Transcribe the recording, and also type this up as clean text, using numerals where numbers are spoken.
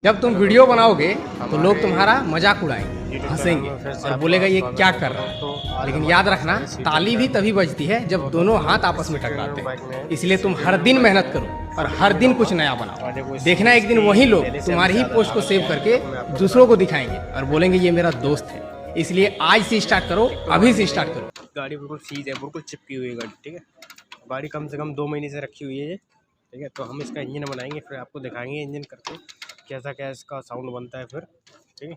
जब तुम वीडियो बनाओगे तो लोग तुम्हारा मजाक उड़ाएंगे, हंसेंगे और बोलेगा ये क्या कर रहा है। लेकिन याद रखना, ताली भी तभी बजती है जब दोनों हाथ आपस में टकराते हैं। इसलिए तुम हर दिन मेहनत करो और हर दिन कुछ नया बनाओ। देखना एक दिन वही लोग तुम्हारी ही पोस्ट को सेव करके दूसरों को दिखाएंगे और बोलेंगे ये मेरा दोस्त है। इसलिए आज से स्टार्ट करो, अभी से स्टार्ट करो। गाड़ी बिल्कुल सीज है, बिल्कुल चिपकी हुई है गाड़ी। ठीक है, गाड़ी कम से कम 2 महीने से रखी हुई है ये। ठीक है, तो हम इसका इंजन बनाएंगे, फिर आपको दिखाएंगे इंजन करके कैसा क्या इसका साउंड बनता है फिर। ठीक है।